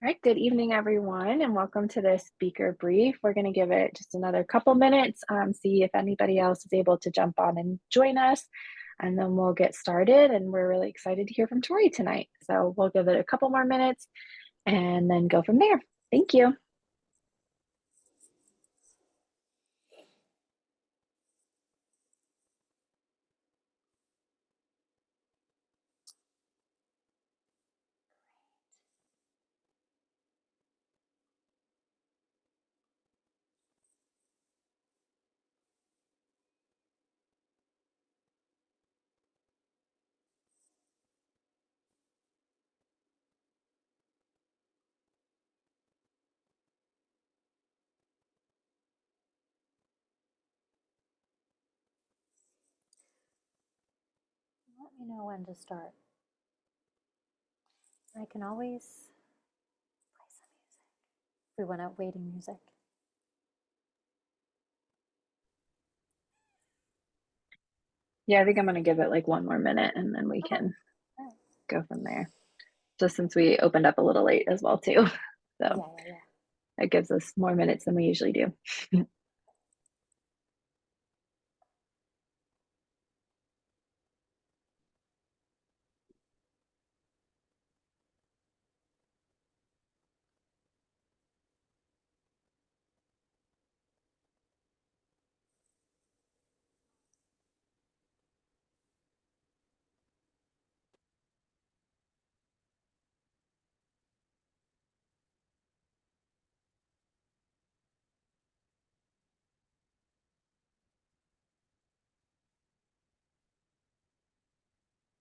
Right, good evening, everyone, and welcome to this speaker brief. We're going to give it just another couple minutes, see if anybody else is able to jump on and join us, and then we'll get started. And we're really excited to hear from Tori tonight. So we'll give it a couple more minutes and then go from there. Thank you. Let me know when to start. I can always play some music if we want out waiting music. Yeah, I think I'm going to give it like one more minute and then we can go from there. Just since we opened up a little late as well, too. So it gives us more minutes than we usually do.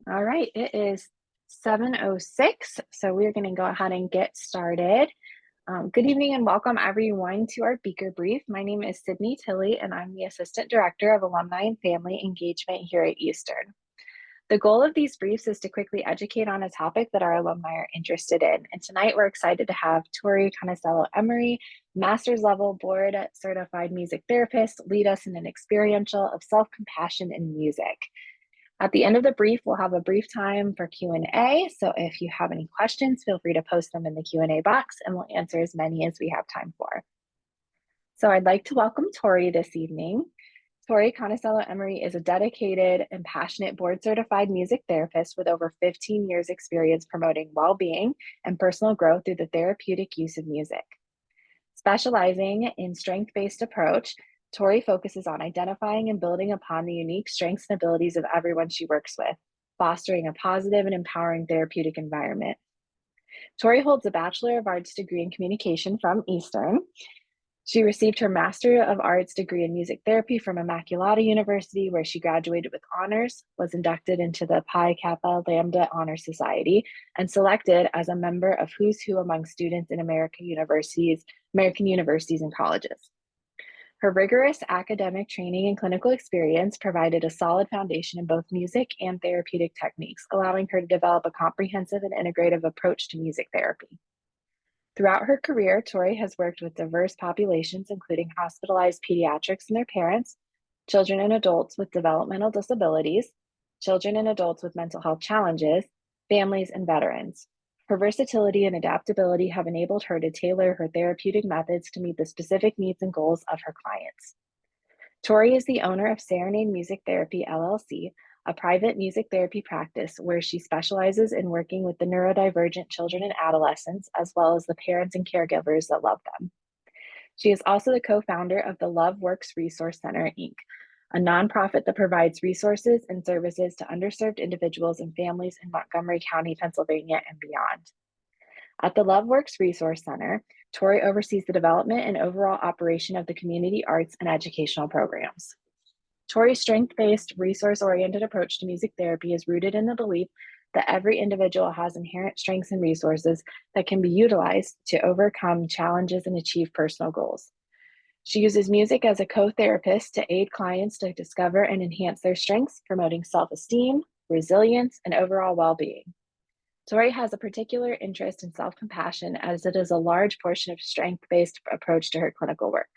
All right, it is 7:06, so we're going to go ahead and get started. Good evening and welcome everyone to our Beaker Brief. My name is Sydney Tilley and I'm the Assistant Director of Alumni and Family Engagement here at Eastern. The goal of these briefs is to quickly educate on a topic that our alumni are interested in. And tonight we're excited to have Tori Conicello-Emery, master's level board certified music therapist, lead us in an experiential of self-compassion in music. At the end of the brief, we'll have a brief time for Q&A. So if you have any questions, feel free to post them in the Q&A box and we'll answer as many as we have time for. So I'd like to welcome Tori this evening. Tori Conicello-Emery is a dedicated and passionate board certified music therapist with over 15 years experience promoting well-being and personal growth through the therapeutic use of music. Specializing in strength-based approach, Tori focuses on identifying and building upon the unique strengths and abilities of everyone she works with, fostering a positive and empowering therapeutic environment. Tori holds a Bachelor of Arts degree in communication from Eastern. She received her Master of Arts degree in music therapy from Immaculata University, where she graduated with honors, was inducted into the Pi Kappa Lambda Honor Society, and selected as a member of Who's Who among students in American universities and colleges. Her rigorous academic training and clinical experience provided a solid foundation in both music and therapeutic techniques, allowing her to develop a comprehensive and integrative approach to music therapy. Throughout her career, Tori has worked with diverse populations, including hospitalized pediatrics and their parents, children and adults with developmental disabilities, children and adults with mental health challenges, families, and veterans. Her versatility and adaptability have enabled her to tailor her therapeutic methods to meet the specific needs and goals of her clients. Tori is the owner of Serenade Music Therapy, LLC, a private music therapy practice where she specializes in working with the neurodivergent children and adolescents, as well as the parents and caregivers that love them. She is also the co-founder of the Love Works Resource Center, Inc., a nonprofit that provides resources and services to underserved individuals and families in Montgomery County, Pennsylvania, and beyond. At the Love Works Resource Center, Tori oversees the development and overall operation of the community arts and educational programs. Tori's strength-based, resource-oriented approach to music therapy is rooted in the belief that every individual has inherent strengths and resources that can be utilized to overcome challenges and achieve personal goals. She uses music as a co-therapist to aid clients to discover and enhance their strengths, promoting self-esteem, resilience, and overall well-being. Tori has a particular interest in self-compassion as it is a large portion of strength-based approach to her clinical work.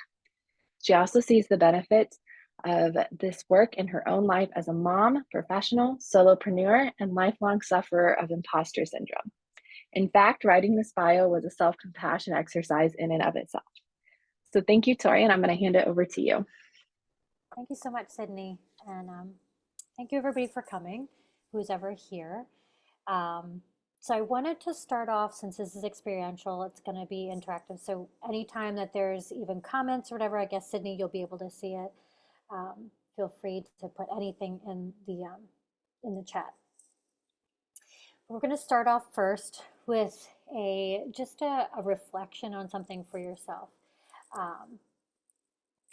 She also sees the benefits of this work in her own life as a mom, professional, solopreneur, and lifelong sufferer of imposter syndrome. In fact, writing this bio was a self compassion exercise in and of itself. So thank you, Tori, and I'm going to hand it over to you. Thank you so much, Sydney. And thank you, everybody, for coming, who's ever here. Um, so I wanted to start off, since this is experiential, it's going to be interactive. So anytime that there's even comments or whatever, I guess, Sydney, you'll be able to see it. Feel free to put anything in the chat. We're going to start off first with just a reflection on something for yourself.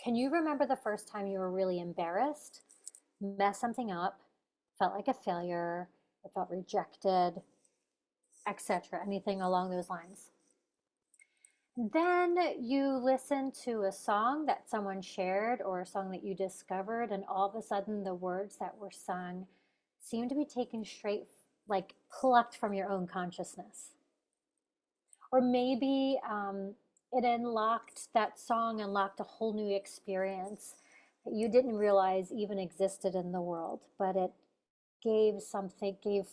Can you remember the first time you were really embarrassed, messed something up, felt like a failure, or felt rejected, etc.? Anything along those lines? Then you listened to a song that someone shared or a song that you discovered, and all of a sudden the words that were sung seemed to be taken straight, like plucked from your own consciousness. Or maybe that song unlocked a whole new experience that you didn't realize even existed in the world, but it gave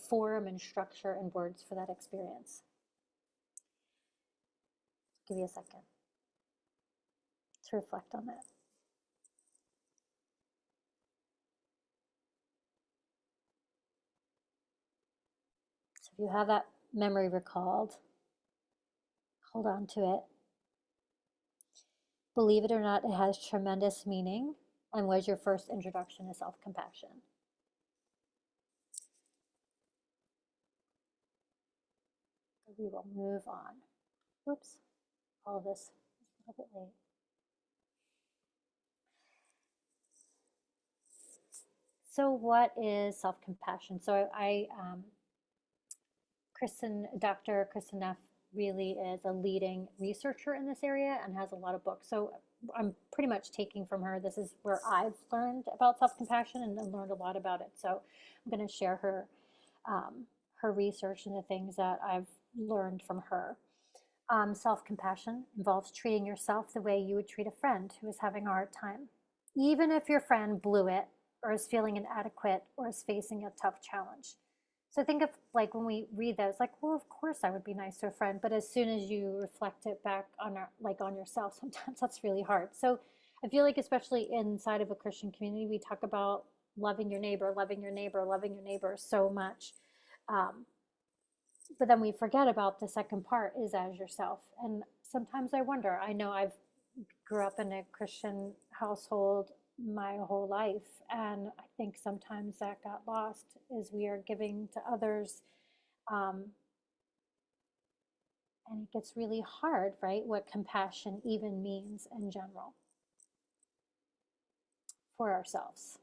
form and structure and words for that experience. Give you a second to reflect on that. So if you have that memory recalled, hold on to it. Believe it or not, it has tremendous meaning and was your first introduction to self-compassion. We will move on. Oops, all of this is a little bit late. So what is self-compassion? So Dr. Kristen Neff really is a leading researcher in this area and has a lot of books. So I'm pretty much taking from her. This is where I've learned about self-compassion and learned a lot about it. So I'm going to share her research and the things that I've learned from her. Self-compassion involves treating yourself the way you would treat a friend who is having a hard time, even if your friend blew it or is feeling inadequate or is facing a tough challenge. So think of, like, when we read those, like, well, of course I would be nice to a friend, but as soon as you reflect it back on on yourself, sometimes that's really hard. So I feel like, especially inside of a Christian community, we talk about loving your neighbor, loving your neighbor, loving your neighbor so much. But then we forget about the second part, is as yourself. And sometimes I wonder, I know I've grew up in a Christian household my whole life, and I think sometimes that got lost as we are giving to others, and it gets really hard, right, what compassion even means in general for ourselves.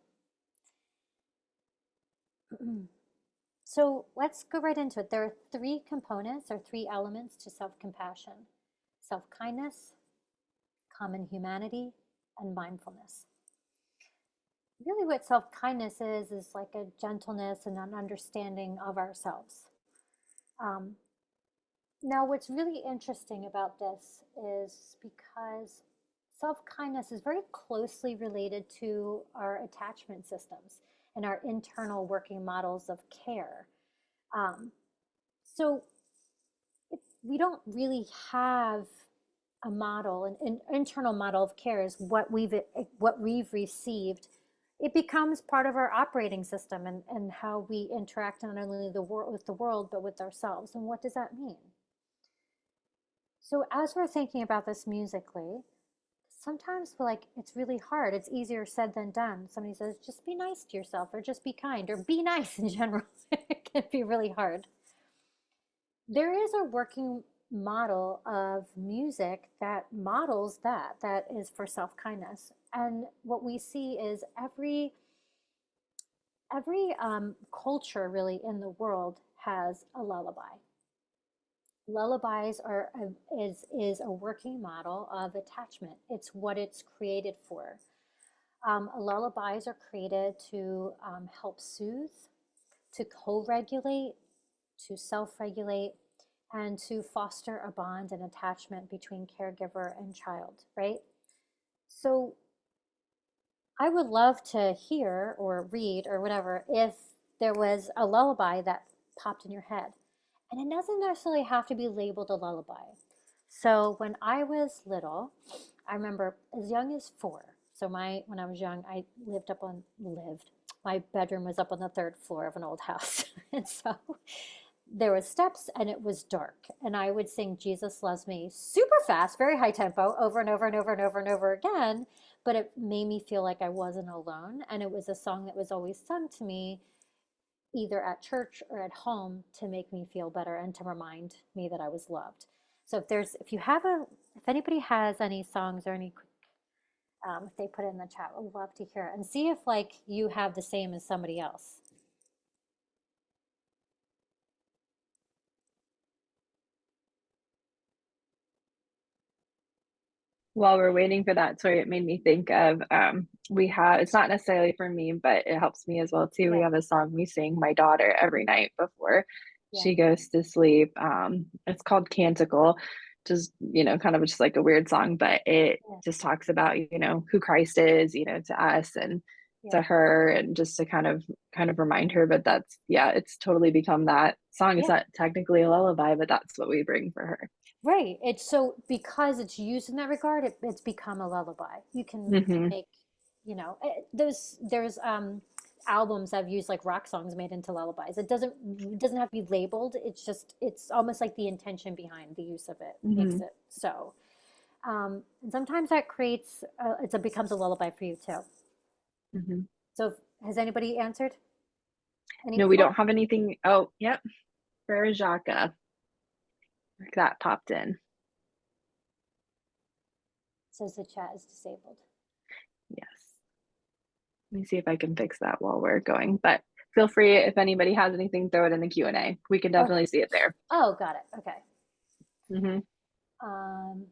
So let's go right into it. There are three components or three elements to self-compassion: self-kindness, common humanity, and mindfulness. Really, what self-kindness is like a gentleness and an understanding of ourselves. Now, what's really interesting about this is because self-kindness is very closely related to our attachment systems and our internal working models of care. So if we don't really have a model, an internal model of care is what we've received. It becomes part of our operating system and how we interact not only with the world, but with ourselves. And what does that mean? So as we're thinking about this musically, sometimes we're like, it's really hard. It's easier said than done. Somebody says, just be nice to yourself, or just be kind, or be nice in general. It can be really hard. There is a working model of music that models that is for self-kindness. And what we see is every culture really in the world has a lullaby. Lullabies is a working model of attachment. It's what it's created for. Lullabies are created to help soothe, to co-regulate, to self-regulate, and to foster a bond and attachment between caregiver and child, right? So I would love to hear or read or whatever if there was a lullaby that popped in your head. And it doesn't necessarily have to be labeled a lullaby. So when I was little, I remember as young as 4. So when I was young, I lived. My bedroom was up on the 3rd floor of an old house. And so there was steps and it was dark. And I would sing Jesus Loves Me super fast, very high tempo, over and over and over and over and over again. But it made me feel like I wasn't alone. And it was a song that was always sung to me either at church or at home to make me feel better and to remind me that I was loved. So if anybody has any songs or any, if they put it in the chat, we'd love to hear it and see if like you have the same as somebody else. While we're waiting for that, sorry, it made me think of we have, it's not necessarily for me, but it helps me as well too. We Yeah, have a song we sing my daughter every night before yeah, she goes to sleep. It's called Canticle, just kind of just like a weird song, but it yeah, just talks about, who Christ is, to us and yeah, to her, and just to kind of remind her. But that's, yeah, it's totally become that song. It's yeah. not technically a lullaby, but that's what we bring for her. Right. It's so because it's used in that regard, it's become a lullaby. You can Hmm. make, there's albums I've used like rock songs made into lullabies. It doesn't have to be labeled. It's almost like the intention behind the use of it makes Hmm. it so. And sometimes that creates it becomes a lullaby for you too. Hmm. So has anybody answered? Any No, we oh, don't have anything. Oh, yep. Frere Jacques. That popped in. says the chat is disabled. Yes. Let me see if I can fix that while we're going. But feel free, if anybody has anything, throw it in the Q&A. We can Okay. definitely see it there. Oh, got it. Okay. Hmm. Um,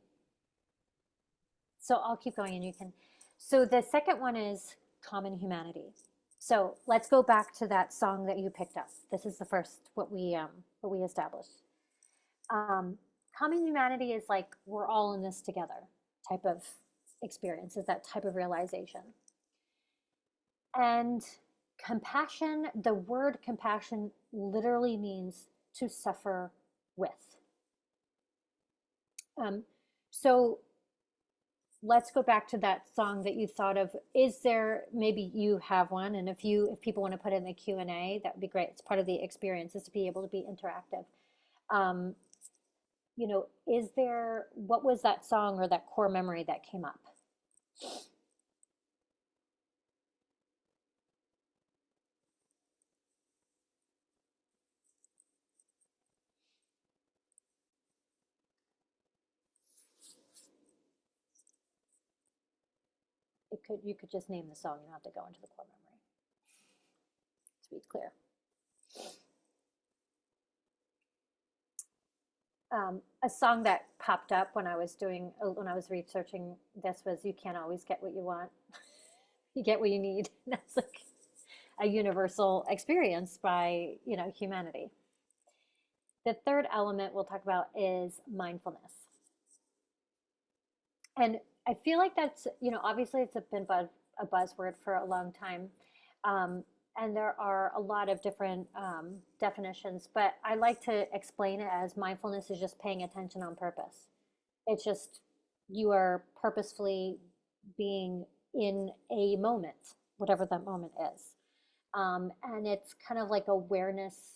So I'll keep going and you can. So the second one is common humanity. So let's go back to that song that you picked up. This is the first what we established. Um, common humanity is like we're all in this together type of experience, is that type of realization. And compassion, the word compassion literally means to suffer with. Um, so let's go back to that song that you thought of. Is there, maybe you have one, and if people want to put it in the Q&A, that would be great. It's part of the experience is to be able to be interactive. um, is there, what was that song or that core memory that came up? You could just name the song. You don't have to go into the core memory, to be clear. A song that popped up when I was researching this was "You Can't Always Get What You Want, You Get What You Need." That's like a universal experience by humanity. The third element we'll talk about is mindfulness, and I feel like that's obviously it's been a buzzword for a long time. um, and there are a lot of different definitions, but I like to explain it as mindfulness is just paying attention on purpose. It's just you are purposefully being in a moment, whatever that moment is. And it's kind of like awareness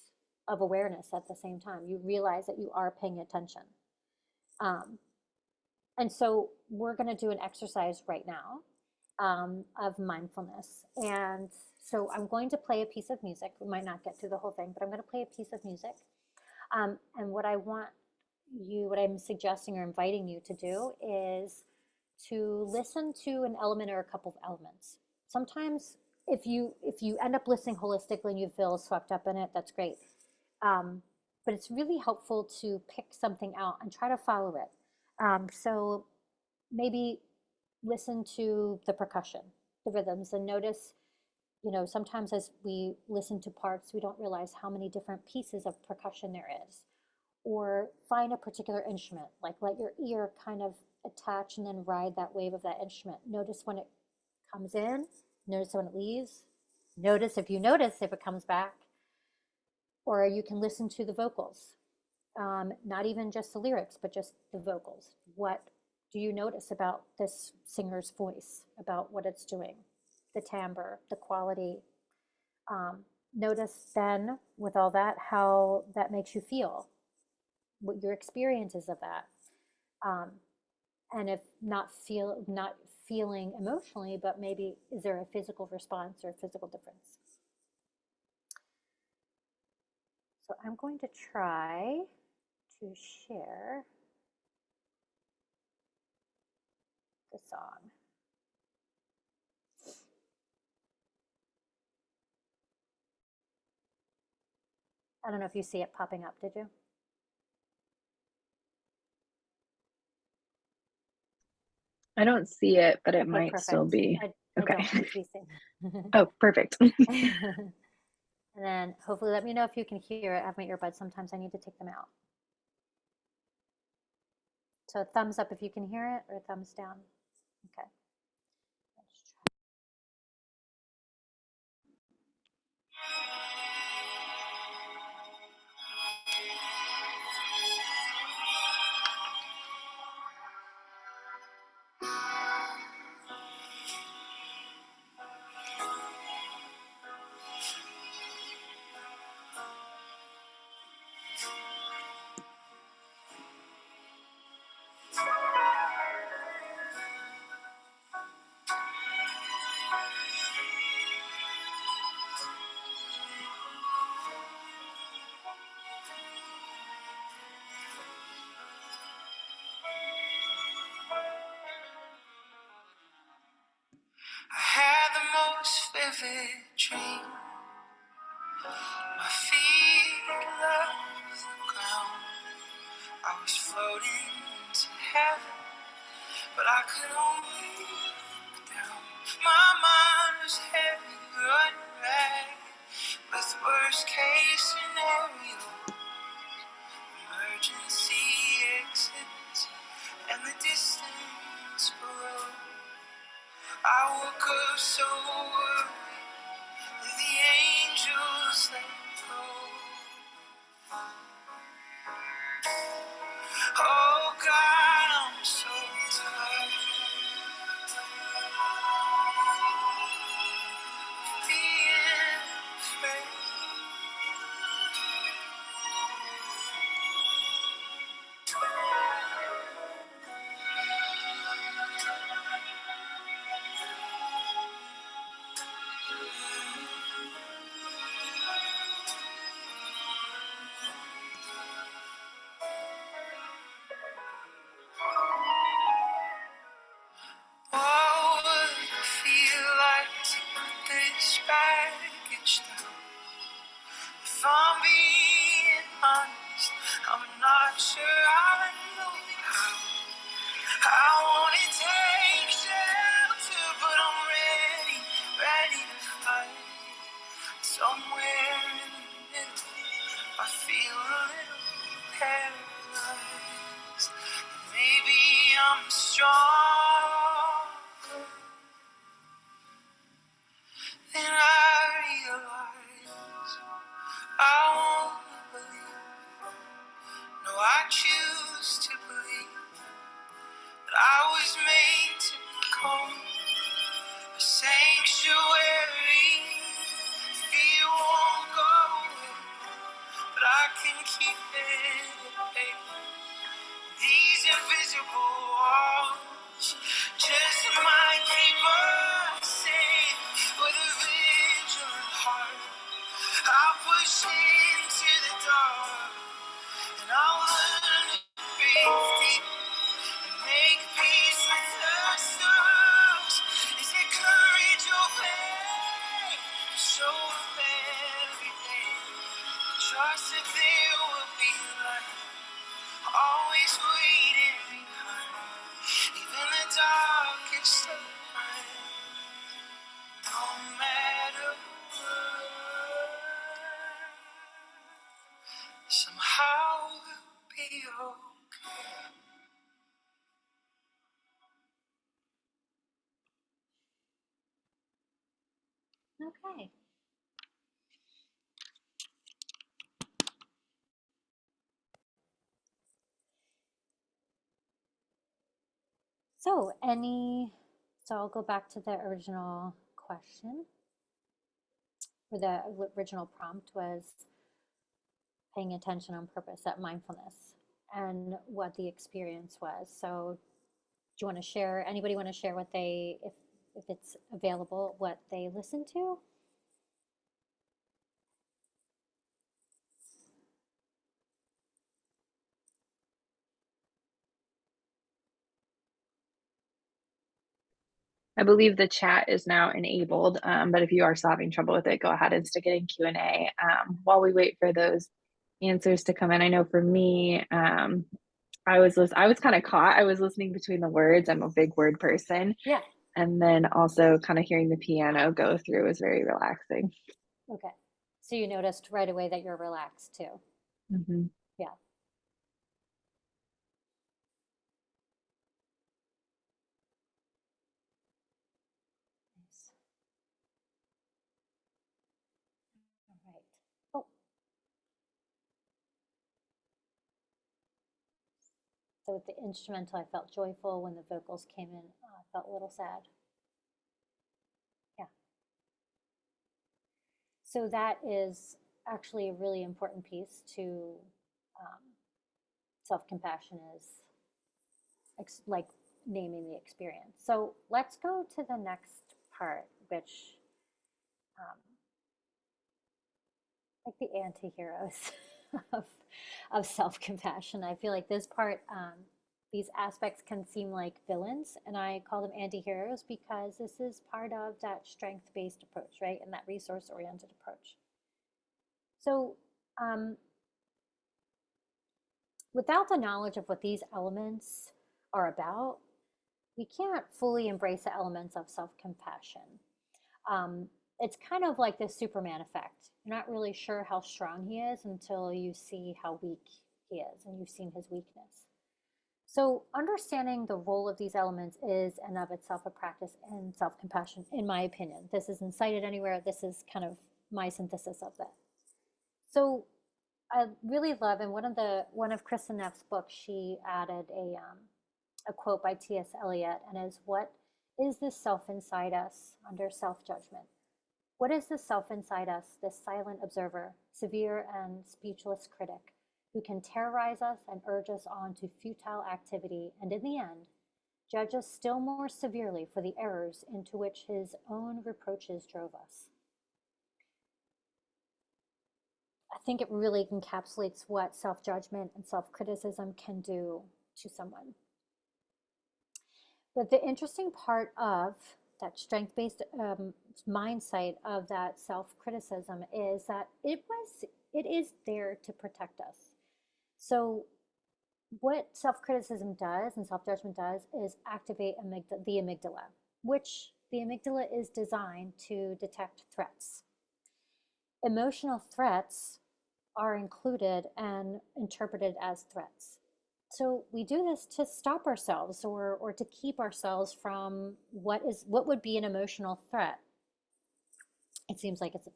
at the same time. You realize that you are paying attention. Um, and so we're going to do an exercise right now of mindfulness. And so I'm going to play a piece of music. We might not get through the whole thing, but I'm going to play a piece of music. And what I'm suggesting or inviting you to do is to listen to an element or a couple of elements. Sometimes if you end up listening holistically and you feel swept up in it, that's great. Um, but it's really helpful to pick something out and try to follow it. So maybe listen to the percussion, the rhythms, and notice, sometimes as we listen to parts, we don't realize how many different pieces of percussion there is. Or find a particular instrument, like let your ear kind of attach and then ride that wave of that instrument. Notice when it comes in, notice when it leaves, notice if it comes back, or you can listen to the vocals. Not even just the lyrics, but just the vocals. What do you notice about this singer's voice, about what it's doing, the timbre, the quality? Notice then, with all that, how that makes you feel, what your experiences of that. Um, and if not feeling emotionally, but maybe is there a physical response or a physical difference? So I'm going to try to share the song. I don't know if you see it popping up, did you? I don't see it, but it Okay, might still perfect. be. I Okay. don't seem to be seeing. Oh, perfect. And then hopefully let me know if you can hear it. I have my earbuds. Sometimes I need to take them out. So thumbs up if you can hear it or thumbs down. Okay. I had the most vivid dream. My feet left the ground. I was floating to heaven, but I could only look down. My mind was heavy, running ragged, with worst case scenario, emergency exits, and the distance below. I woke up so worried. The angels let go. Oh God, I'm so tired of being afraid. What would it feel like to put this baggage down? If I'm being honest, I'm not sure I know how. I wanna take shelter, but I'm ready to fight. Somewhere in the middle, I feel a little paralyzed. Maybe I'm stronger than I realize. I wanna believe, no, I choose to believe that I was made to become a sanctuary. Fear won't go away, but I can keep it at bay. These invisible walls just might keep us safe. With a vigilant heart, I'll push into the dark, and I'll learn to breathe deep and make peace with the stars. Is it courage or faith? Show up every day. Trust that there will be light, always waiting behind, even the darkest of night. No matter what, somehow we'll be okay. Okay. So I'll go back to the original question, or the original prompt was paying attention on purpose, that mindfulness, and what the experience was. So do you want to share, anybody want to share what they, if it's available, what they listened to? I believe the chat is now enabled, but if you are still having trouble with it, go ahead and stick it in Q&A while we wait for those answers to come in. I know for me, I was kind of caught. I was listening between the words. I'm a big word person. Yeah. And then also kind of hearing the piano go through was very relaxing. Okay. So you noticed right away that you're relaxed too. Mm-hmm. Yeah. Nice. All right. Oh, so with the instrumental, I felt joyful. When the vocals came in, I felt a little sad. Yeah. So that is actually a really important piece to self-compassion, is like naming the experience. So let's go to the next part, which um, like the anti-heroes of, of self-compassion. I feel like this part, these aspects can seem like villains, and I call them anti-heroes because this is part of that strength-based approach, right? And that resource-oriented approach. So without the knowledge of what these elements are about, we can't fully embrace the elements of self-compassion. It's kind of like this Superman effect. You're not really sure how strong he is until you see how weak he is and you've seen his weakness. So understanding the role of these elements is and of itself a practice in self-compassion, in my opinion. This isn't cited anywhere. This is kind of my synthesis of that. So I really love, in one of Kristen Neff's books, she added a quote by T.S. Eliot, and is, "What is this self inside us?" under self-judgment. What is the self inside us, this silent observer, severe and speechless critic, who can terrorize us and urge us on to futile activity, and in the end, judge us still more severely for the errors into which his own reproaches drove us? I think it really encapsulates what self-judgment and self-criticism can do to someone. But the interesting part of that strength-based mindset of that self-criticism is that it is there to protect us. So what self-criticism does and self-judgment does is activate the amygdala, which the amygdala is designed to detect threats. Emotional threats are included and interpreted as threats. So we do this to stop ourselves, or to keep ourselves from what would be an emotional threat. It seems like it's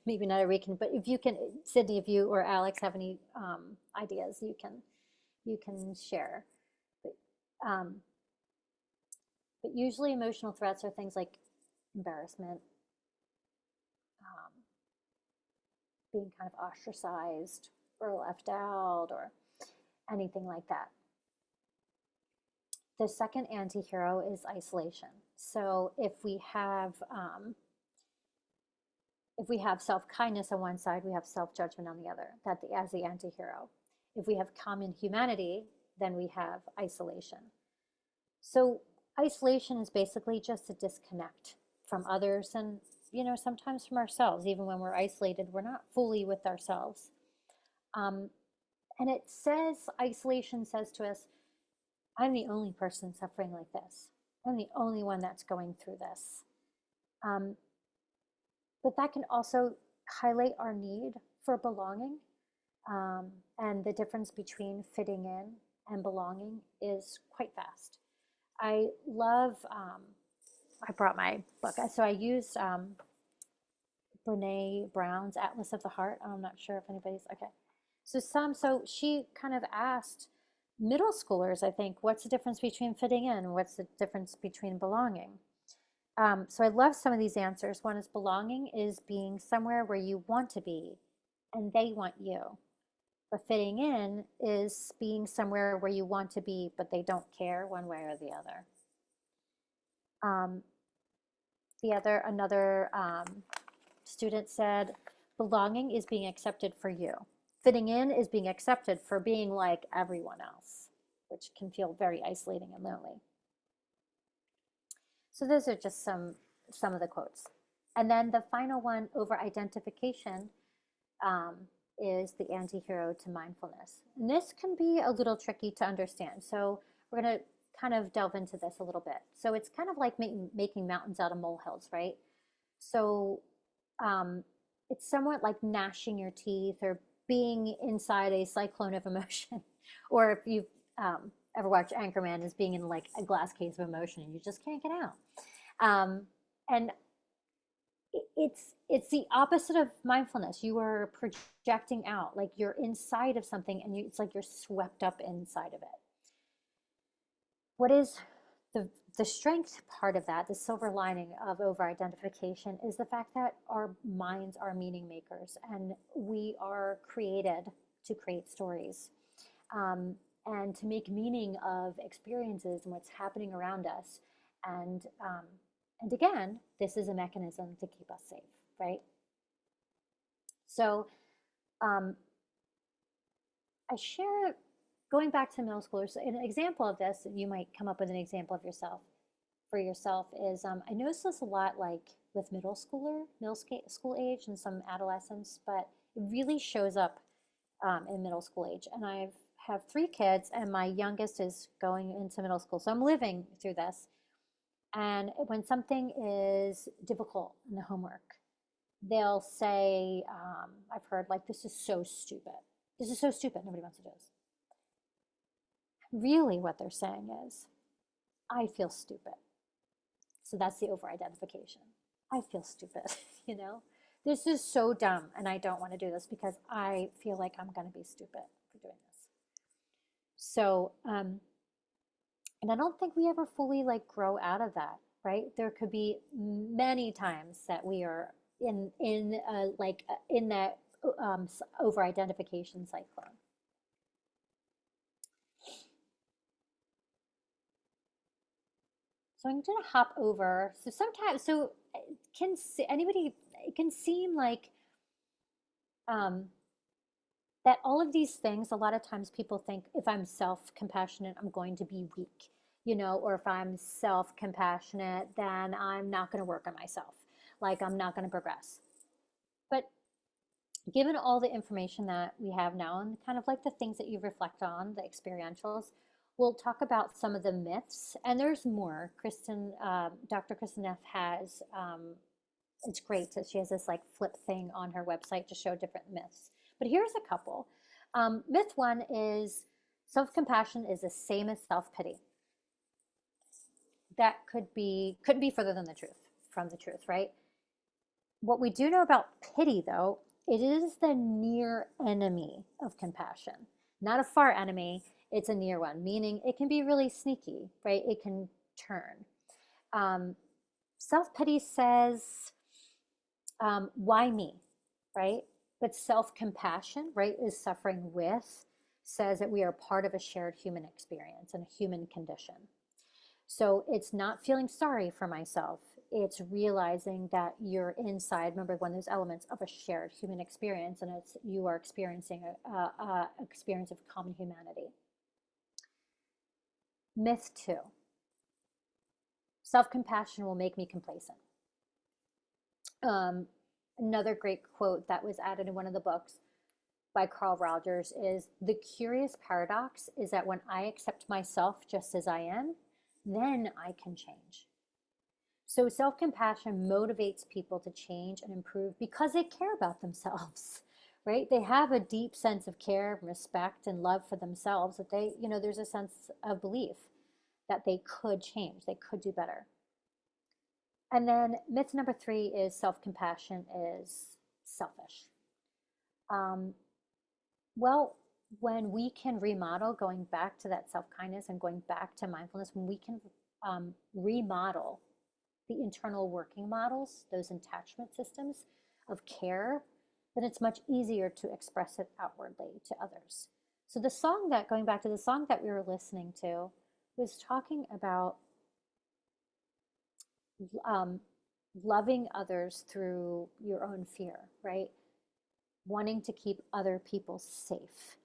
maybe not a can, but if you can, Sydney, if you or Alex have any ideas, you can share. But usually emotional threats are things like embarrassment, being kind of ostracized or left out, or anything like that. The second anti-hero is isolation. So if we have self-kindness on one side, we have self-judgment on the other, as the anti-hero. If we have common humanity, then we have isolation. So isolation is basically just a disconnect from others, and sometimes from ourselves. Even when we're isolated, we're not fully with ourselves. And isolation says to us, I'm the only person suffering like this. I'm the only one that's going through this. But that can also highlight our need for belonging. And the difference between fitting in and belonging is quite vast. I love, I brought my book. So I used Brene Brown's Atlas of the Heart. I'm not sure if anybody's, okay. So she kind of asked middle schoolers, I think, what's the difference between fitting in? What's the difference between belonging? So I love some of these answers. One is belonging is being somewhere where you want to be and they want you. But fitting in is being somewhere where you want to be, but they don't care one way or the other. Um, another student said, belonging is being accepted for you. Fitting in is being accepted for being like everyone else, which can feel very isolating and lonely. So those are just some of the quotes. And then the final one, over identification, um, is the anti-hero to mindfulness. And this can be a little tricky to understand. So we're going to kind of delve into this a little bit. So it's kind of like making mountains out of molehills, right? So it's somewhat like gnashing your teeth or being inside a cyclone of emotion. Or if you've ever watched Anchorman, is being in like a glass case of emotion and you just can't get out. And it's the opposite of mindfulness. You are projecting out, like you're inside of something, and it's like you're swept up inside of it. What is the strength part of that, the silver lining of over-identification, is the fact that our minds are meaning makers, and we are created to create stories, and to make meaning of experiences and what's happening around us. And again, this is a mechanism to keep us safe, right? So I share, going back to middle schoolers, an example of this, you might come up with an example of yourself, for yourself, is I notice this a lot like with middle school age and some adolescents, but it really shows up in middle school age. And I have 3 kids, and my youngest is going into middle school. So I'm living through this. And when something is difficult in the homework, they'll say, I've heard, like, this is so stupid. This is so stupid. Nobody wants to do this. Really, what they're saying is, I feel stupid. So that's the over-identification. I feel stupid, you know? This is so dumb, and I don't want to do this because I feel like I'm going to be stupid for doing this. So, and I don't think we ever fully like grow out of that, right? There could be many times that we are in that over-identification cyclone. So I'm going to hop over. So sometimes, so it can seem like that all of these things, a lot of times people think if I'm self-compassionate, I'm going to be weak, you know, or if I'm self-compassionate, then I'm not going to work on myself, like I'm not going to progress. But given all the information that we have now and kind of like the things that you reflect on, the experientials, we'll talk about some of the myths, and there's more. Dr. Kristen Neff has, it's great that she has this like flip thing on her website to show different myths. But here's a couple. Myth 1 is self-compassion is the same as self-pity. That couldn't be further than from the truth, right? What we do know about pity, though, it is the near enemy of compassion. Not a far enemy, it's a near one, meaning it can be really sneaky, right? It can turn. Self-pity says, why me, right? But self-compassion, right, is suffering with, says that we are part of a shared human experience and a human condition. So it's not feeling sorry for myself. It's realizing that you're inside, remember, one of those elements of a shared human experience, and you are experiencing a experience of common humanity. Myth 2. Self-compassion will make me complacent. Another great quote that was added in one of the books by Carl Rogers is, the curious paradox is that when I accept myself just as I am, then I can change. So self-compassion motivates people to change and improve because they care about themselves, right? They have a deep sense of care, respect, and love for themselves, that they, you know, there's a sense of belief that they could change, they could do better. And then myth number 3 is self-compassion is selfish. Well, when we can remodel, going back to that self-kindness and going back to mindfulness, when we can remodel the internal working models, those attachment systems of care, then it's much easier to express it outwardly to others. So the song that, going back to the song that we were listening to, was talking about um, loving others through your own fear, right? Wanting to keep other people safe.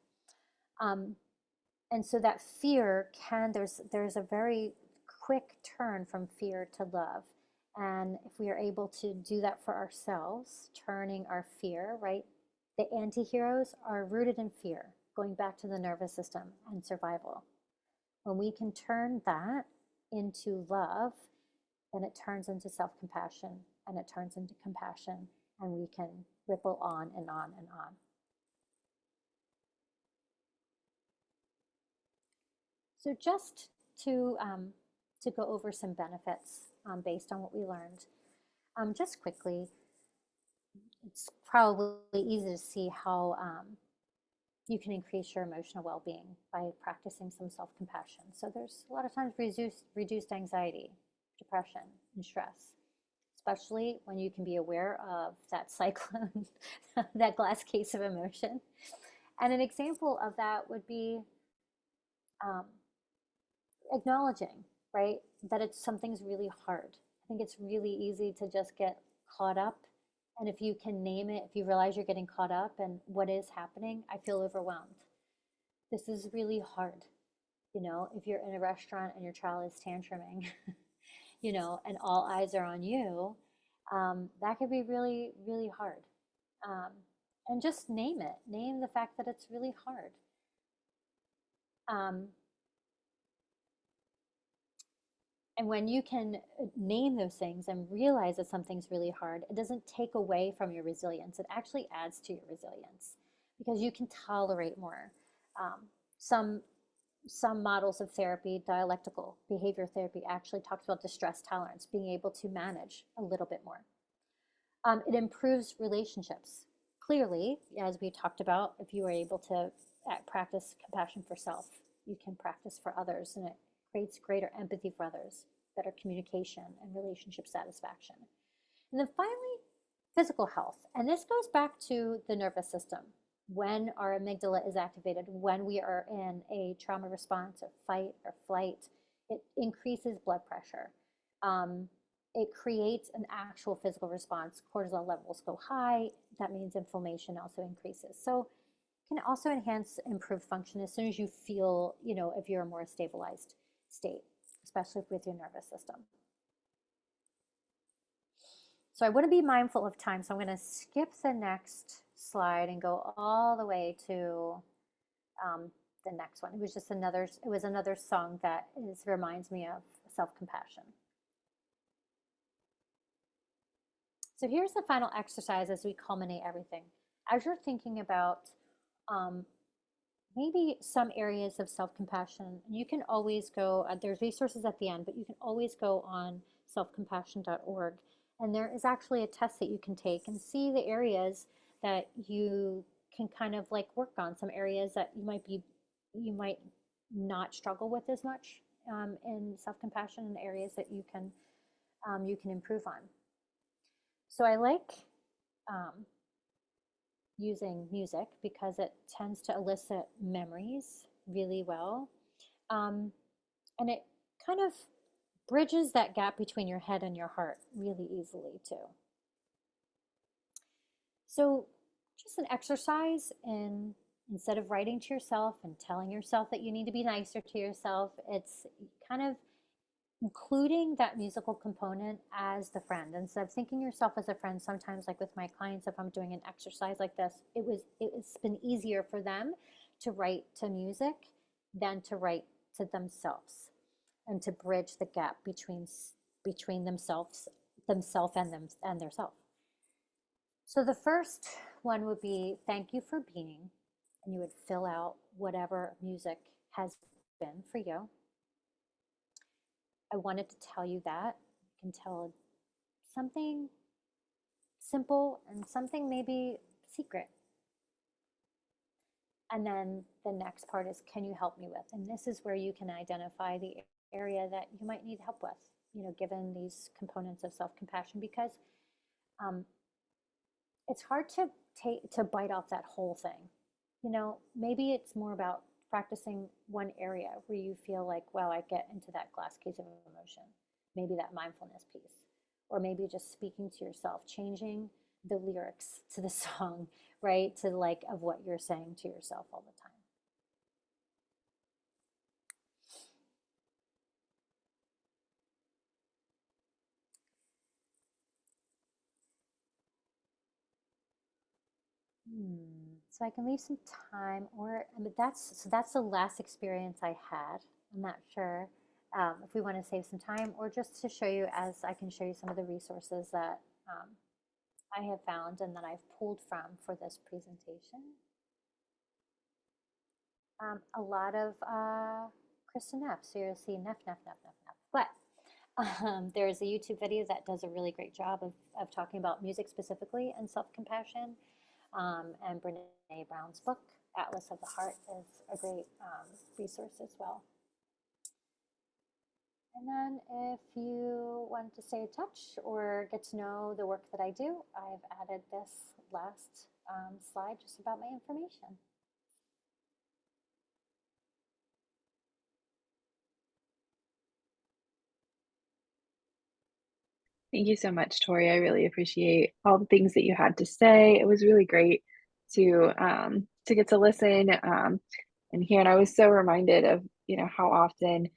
Um, and so that fear can, there's a very quick turn from fear to love. And if we are able to do that for ourselves, turning our fear, right? The anti-heroes are rooted in fear, going back to the nervous system and survival. When we can turn that into love, then it turns into self-compassion, and it turns into compassion, and we can ripple on and on and on. So just to go over some benefits based on what we learned, just quickly, it's probably easy to see how you can increase your emotional well-being by practicing some self-compassion. So there's a lot of times reduced anxiety, depression, and stress, especially when you can be aware of that cyclone, that glass case of emotion. And an example of that would be um, acknowledging, right, that it's something's really hard. I think it's really easy to just get caught up. And if you can name it, if you realize you're getting caught up and what is happening, I feel overwhelmed. This is really hard. You know, if you're in a restaurant and your child is tantruming, you know, and all eyes are on you, that could be really, really hard. Um, and just name it. Name the fact that it's really hard. Um, And when you can name those things and realize that something's really hard, it doesn't take away from your resilience. It actually adds to your resilience because you can tolerate more. Um, some some models of therapy, dialectical behavior therapy, actually talks about distress tolerance, being able to manage a little bit more. It improves relationships. Clearly, as we talked about, if you are able to practice compassion for self, you can practice for others, and it creates greater empathy for others, better communication, and relationship satisfaction. And then finally, physical health. And this goes back to the nervous system. When our amygdala is activated, when we are in a trauma response or fight or flight, it increases blood pressure. It creates an actual physical response. Cortisol levels go high. That means inflammation also increases. So it can also enhance improved function as soon as you feel, you know, if you're a more stabilized state, especially with your nervous system. So I want to be mindful of time. So I'm going to skip the next slide and go all the way to the next one. It was just another song that reminds me of self-compassion. So here's the final exercise as we culminate everything. As you're thinking about maybe some areas of self-compassion, you can always go, there's resources at the end, but you can always go on selfcompassion.org. And there is actually a test that you can take and see the areas that you can kind of like work on, some areas that you might not struggle with as much in self-compassion, and areas that you can improve on. So I like using music because it tends to elicit memories really well. And it kind of bridges that gap between your head and your heart really easily too. So just an exercise in, instead of writing to yourself and telling yourself that you need to be nicer to yourself, it's kind of including that musical component as the friend. Instead of thinking yourself as a friend, sometimes like with my clients, if I'm doing an exercise like this, it's been easier for them to write to music than to write to themselves, and to bridge the gap between themselves and their self. So the first one would be thank you for being, and you would fill out whatever music has been for you. I wanted to tell you that. You can tell something simple and something maybe secret. And then the next part is, can you help me with? And this is where you can identify the area that you might need help with, given these components of self-compassion, because um, it's hard to bite off that whole thing. Maybe it's more about practicing one area where you feel like, wow, I get into that glass case of emotion. Maybe that mindfulness piece, or maybe just speaking to yourself, changing the lyrics to the song, right? To like of what you're saying to yourself all the time. So I can leave some time, but that's the last experience I had. I'm not sure if we want to save some time, or just to show you, as I can show you some of the resources that I have found and that I've pulled from for this presentation. A lot of Kristen Neff, so you'll see Neff. But there's a YouTube video that does a really great job of talking about music specifically and self-compassion. And Brene Brown's book, Atlas of the Heart, is a great resource as well. And then if you want to stay in touch or get to know the work that I do, I've added this last slide just about my information. Thank you so much, Tori. I really appreciate all the things that you had to say. It was really great to get to listen and hear. And I was so reminded of, how often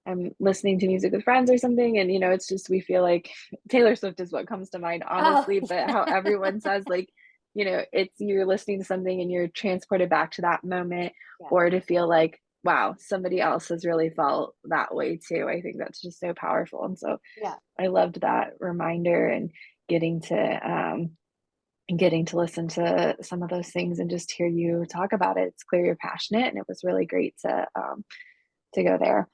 I'm listening to music with friends or something, and it's just we feel like Taylor Swift is what comes to mind, honestly, but how everyone says like, it's you're listening to something and you're transported back to that moment, Yeah. or to feel like, wow, somebody else has really felt that way too. I think that's just so powerful. And so Yeah. I loved that reminder and getting to listen to some of those things and just hear you talk about it. It's clear you're passionate, and it was really great to go there.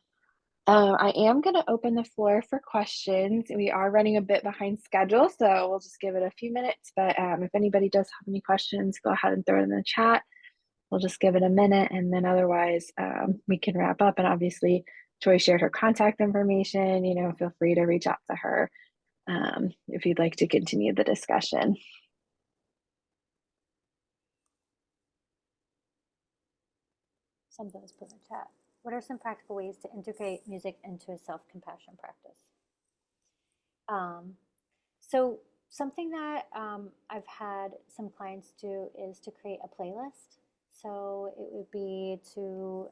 I am going to open the floor for questions. We are running a bit behind schedule, so we'll just give it a few minutes. But if anybody does have any questions, go ahead and throw it in the chat. We'll just give it a minute, and then otherwise we can wrap up. And obviously, Joy shared her contact information. Feel free to reach out to her if you'd like to continue the discussion. Something was put in the chat. What are some practical ways to integrate music into a self-compassion practice? So something that I've had some clients do is to create a playlist. So it would be to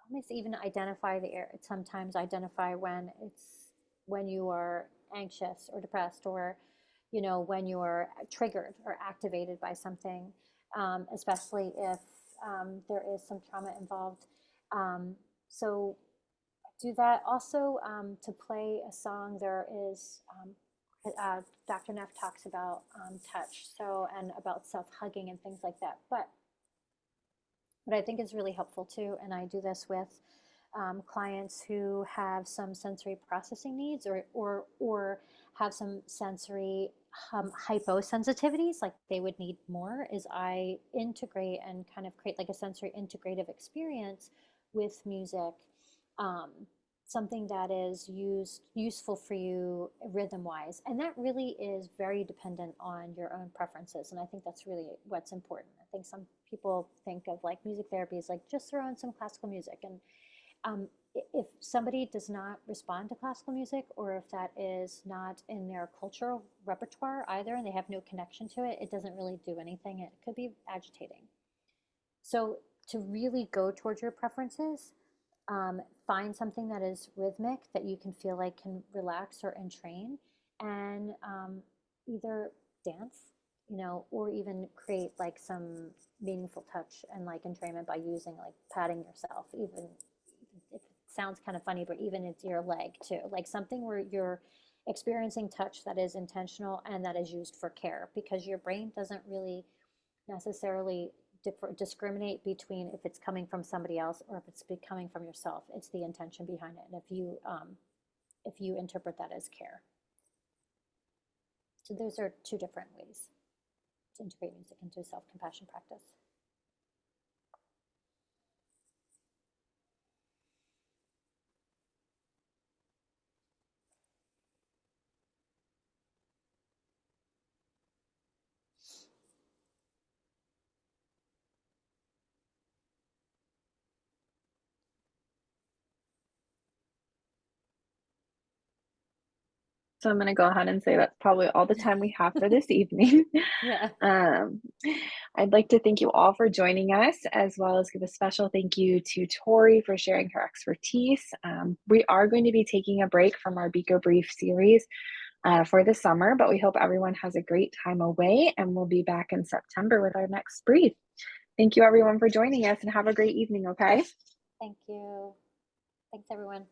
almost even identify sometimes identify when you are anxious or depressed, or when you are triggered or activated by something, especially if there is some trauma involved. So do that. Also, to play a song, there is Dr. Neff talks about touch, and about self-hugging and things like that. But what I think is really helpful too, and I do this with clients who have some sensory processing needs, or have some sensory hyposensitivities, like they would need more, is I integrate and kind of create like a sensory integrative experience with music, something that is useful for you rhythm wise. And that really is very dependent on your own preferences. And I think that's really what's important. I think some people think of like music therapy as like just throw in some classical music. And if somebody does not respond to classical music, or if that is not in their cultural repertoire either, and they have no connection to it, it doesn't really do anything. It could be agitating. So to really go towards your preferences, find something that is rhythmic that you can feel like can relax or entrain, and either dance, or even create like some meaningful touch and like entrainment by using like patting yourself, even if it sounds kind of funny, but even it's your leg too, like something where you're experiencing touch that is intentional and that is used for care, because your brain doesn't really necessarily discriminate between if it's coming from somebody else or if it's coming from yourself. It's the intention behind it, and if you interpret that as care. So those are two different ways to integrate music into a self-compassion practice. So I'm going to go ahead and say that's probably all the time we have for this evening. Yeah. Um, I'd like to thank you all for joining us, as well as give a special thank you to Tori for sharing her expertise. We are going to be taking a break from our Beaker Brief series for the summer, but we hope everyone has a great time away, and we'll be back in September with our next brief. Thank you everyone for joining us, and have a great evening, okay? Thank you. Thanks, everyone.